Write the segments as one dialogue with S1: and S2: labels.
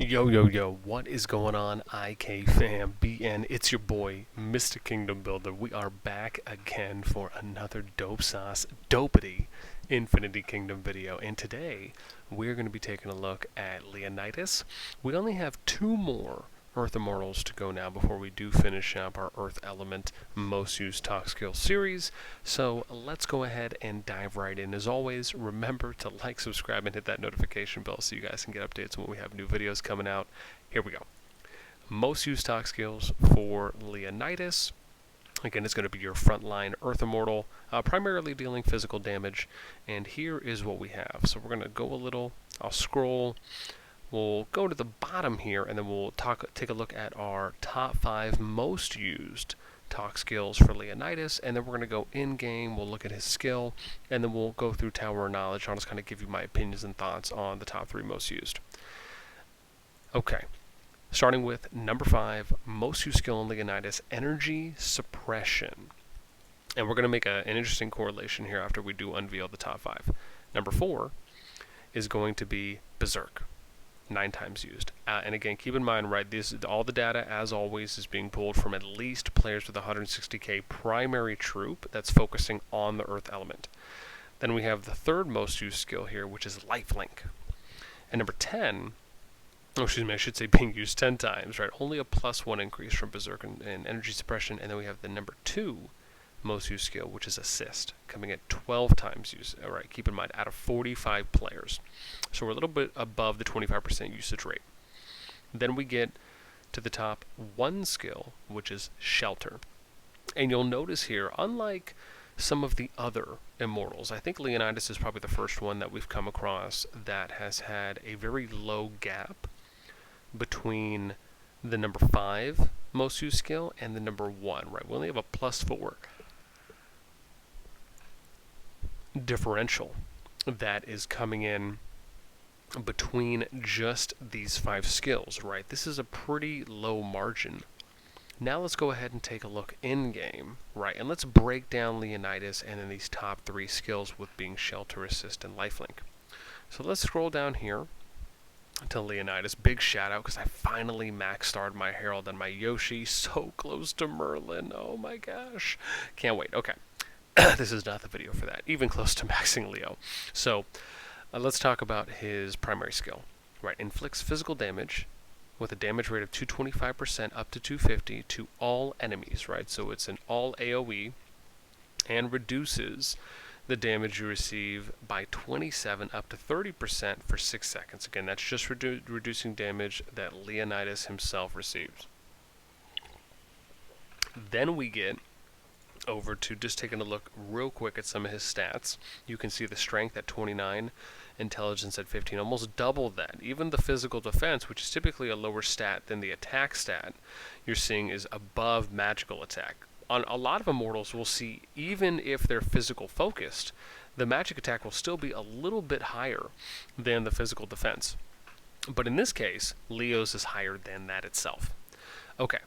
S1: Yo, yo, yo, what is going on, IK fam? BN, it's your boy, Mr. Kingdom Builder. We are back again for another dope sauce, dopity Infinity Kingdom video. And today, we're going to be taking a look at Leonidas. We only have two more Earth Immortals to go now before we do finish up our Earth Element Most Used ToK Skill series. So let's go ahead and dive right in. As always, remember to like, subscribe, and hit that notification bell so you guys can get updates when we have new videos coming out. Here we go. Most Used ToK Skills for Leonidas. Again, it's going to be your frontline Earth Immortal, primarily dealing physical damage. And here is what we have. So we're going to go a little, I'll scroll. We'll go to the bottom here, and then we'll take a look at our top 5 most used ToK skills for Leonidas, and then we're going to go in-game, we'll look at his skill, and then we'll go through Tower Knowledge. I'll just kind of give you my opinions and thoughts on the top 3 most used. Okay, starting with number 5, most used skill in Leonidas, Energy Suppression. And we're going to make an interesting correlation here after we do unveil the top 5. Number 4 is going to be Berserk. 9 times used. And again, keep in mind, right, all the data, as always, is being pulled from at least players with 160k primary troop that's focusing on the Earth element. Then we have the third most used skill here, which is Lifelink. And number 10, I should say being used 10 times, right? Only a +1 increase from Berserk and Energy Suppression. And then we have the number 2 most used skill, which is Assist, coming at 12 times use. All right, keep in mind, out of 45 players. So we're a little bit above the 25% usage rate. Then we get to the top 1 skill, which is Shelter. And you'll notice here, unlike some of the other Immortals, I think Leonidas is probably the first one that we've come across that has had a very low gap between the number 5 most used skill and the number 1, right? We only have a +4 differential that is coming in between just these 5 skills, right? This is a pretty low margin. Now let's go ahead and take a look in-game, right? And let's break down Leonidas and then these top 3 skills with being Shelter, Assist, and Lifelink. So let's scroll down here to Leonidas. Big shout out because I finally max-starred my Herald and my Yoshi. So close to Merlin. Oh my gosh. Can't wait. Okay. This is not the video for that, even close to maxing Leo. So let's talk about his primary skill. Right, inflicts physical damage with a damage rate of 225% up to 250 to all enemies, right? So it's an all AoE and reduces the damage you receive by 27 up to 30% for 6 seconds. Again, that's just reducing damage that Leonidas himself receives. Then we get over to just taking a look real quick at some of his stats. You can see the strength at 29, intelligence at 15, almost double that. Even the physical defense, which is typically a lower stat than the attack stat, you're seeing is above magical attack. On a lot of Immortals, we'll see, even if they're physical focused, the magic attack will still be a little bit higher than the physical defense. But in this case, Leo's is higher than that itself. Okay.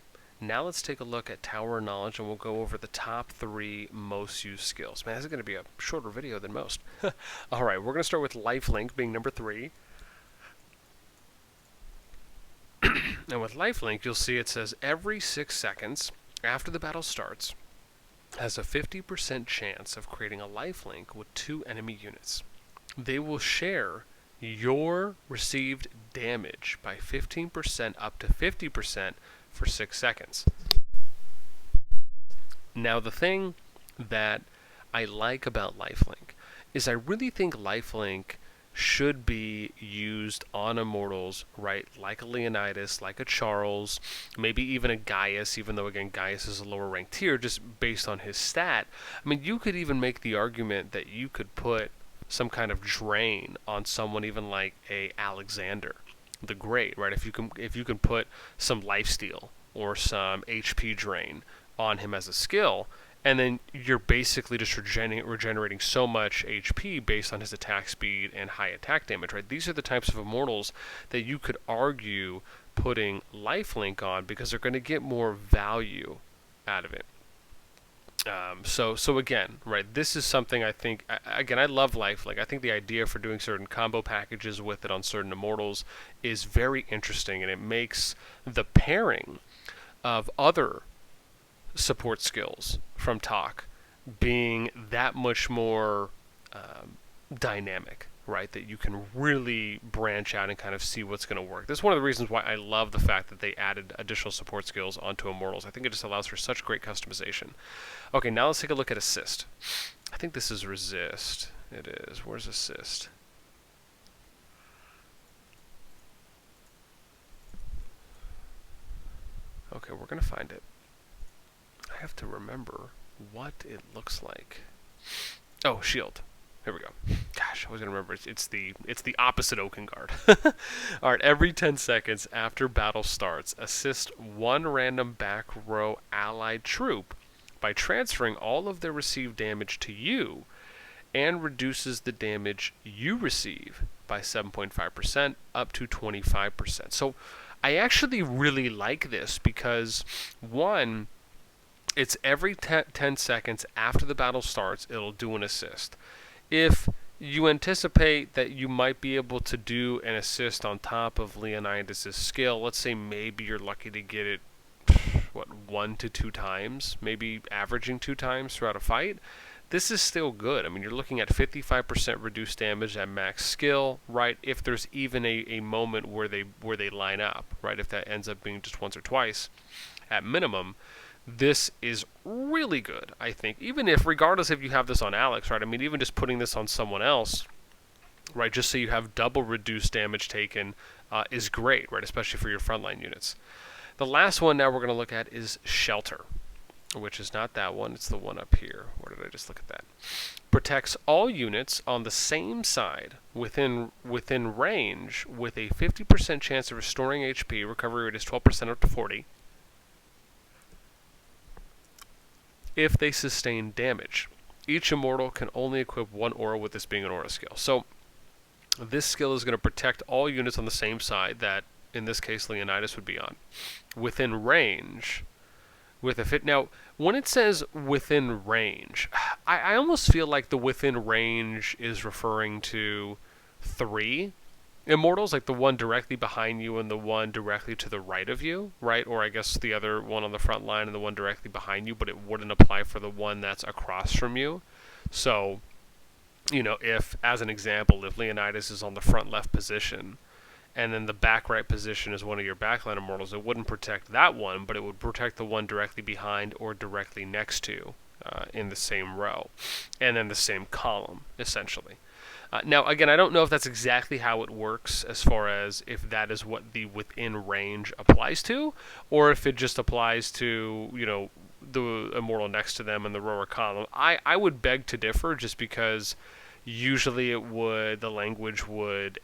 S1: Now let's take a look at Tower Knowledge, and we'll go over the top 3 most used skills. Man, this is going to be a shorter video than most. All right, we're going to start with Lifelink being number 3. And with Lifelink, you'll see it says every 6 seconds after the battle starts has a 50% chance of creating a lifelink with 2 enemy units. They will share your received damage by 15% up to 50% for 6 seconds. Now the thing that I like about Lifelink is I really think Lifelink should be used on Immortals, right? Like a Leonidas, like a Charles, maybe even a Gaius, even though again Gaius is a lower ranked tier just based on his stat. I mean, you could even make the argument that you could put some kind of drain on someone even like a Alexander the Great, right? If you can put some lifesteal or some HP drain on him as a skill, and then you're basically just regenerating so much HP based on his attack speed and high attack damage, right? These are the types of Immortals that you could argue putting Lifelink on because they're going to get more value out of it. So again, right, this is something I think, again, I love lifelink. I think the idea for doing certain combo packages with it on certain immortals is very interesting, and it makes the pairing of other support skills from ToK being that much more dynamic, right? That you can really branch out and kind of see what's going to work. This is one of the reasons why I love the fact that they added additional support skills onto Immortals. I think it just allows for such great customization. Okay, now let's take a look at Assist. I think this is Resist. It is. Where's Assist? Okay, we're going to find it. I have to remember what it looks like. Oh, Shield. Here we go. Gosh, I was gonna remember. It's the opposite Okengard. All right. Every 10 seconds after battle starts, assist one random back row allied troop by transferring all of their received damage to you, and reduces the damage you receive by 7.5% up to 25%. So, I actually really like this because one, it's every 10 seconds after the battle starts, it'll do an assist. If you anticipate that you might be able to do an assist on top of Leonidas' skill, let's say maybe you're lucky to get it, 1 to 2 times, maybe averaging 2 times throughout a fight, this is still good. I mean, you're looking at 55% reduced damage at max skill, right? If there's even a moment where they line up, right? If that ends up being just once or twice, at minimum, this is really good, I think. Even if, regardless if you have this on Alex, right? I mean, even just putting this on someone else, right? Just so you have double reduced damage taken is great, right? Especially for your frontline units. The last one now we're going to look at is Shelter, which is not that one. It's the one up here. Where did I just look at that? Protects all units on the same side within range with a 50% chance of restoring HP. Recovery rate is 12% up to 40. If they sustain damage. Each immortal can only equip one aura, with this being an aura skill. So this skill is going to protect all units on the same side that, in this case, Leonidas would be on, within range, with a fit. Now, when it says within range, I almost feel like the within range is referring to 3 immortals, like the one directly behind you and the one directly to the right of you, right? Or I guess the other one on the front line and the one directly behind you, but it wouldn't apply for the one that's across from you. So, if, as an example, if Leonidas is on the front left position and then the back right position is one of your backline immortals, it wouldn't protect that one, but it would protect the one directly behind or directly next to in the same row and then the same column, essentially. Now, again, I don't know if that's exactly how it works as far as if that is what the within range applies to, or if it just applies to, the immortal next to them in the row or column. I would beg to differ, just because usually the language would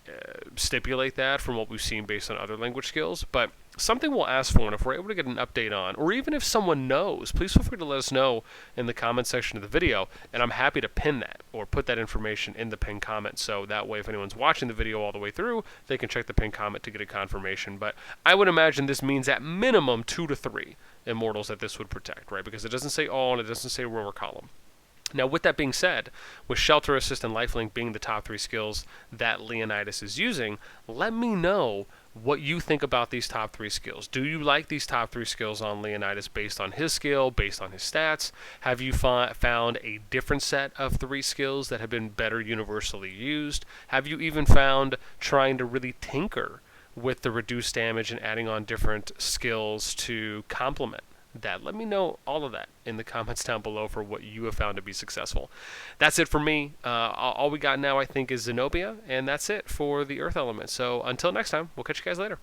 S1: stipulate that from what we've seen based on other language skills, but something we'll ask for, and if we're able to get an update on, or even if someone knows, please feel free to let us know in the comment section of the video, and I'm happy to pin that or put that information in the pinned comment, so that way if anyone's watching the video all the way through, they can check the pinned comment to get a confirmation. But I would imagine this means at minimum 2 to 3 immortals that this would protect, right? Because it doesn't say all and it doesn't say row or column. Now, with that being said, with Shelter, Assist, and Lifelink being the top 3 skills that Leonidas is using, let me know what you think about these top 3 skills. Do you like these top 3 skills on Leonidas based on his skill, based on his stats? Have you found a different set of 3 skills that have been better universally used? Have you even found trying to really tinker with the reduced damage and adding on different skills to complement that? Let me know all of that in the comments down below for what you have found to be successful. That's it for me. All we got now, I think, is Zenobia, and that's it for the Earth element. So until next time, we'll catch you guys later.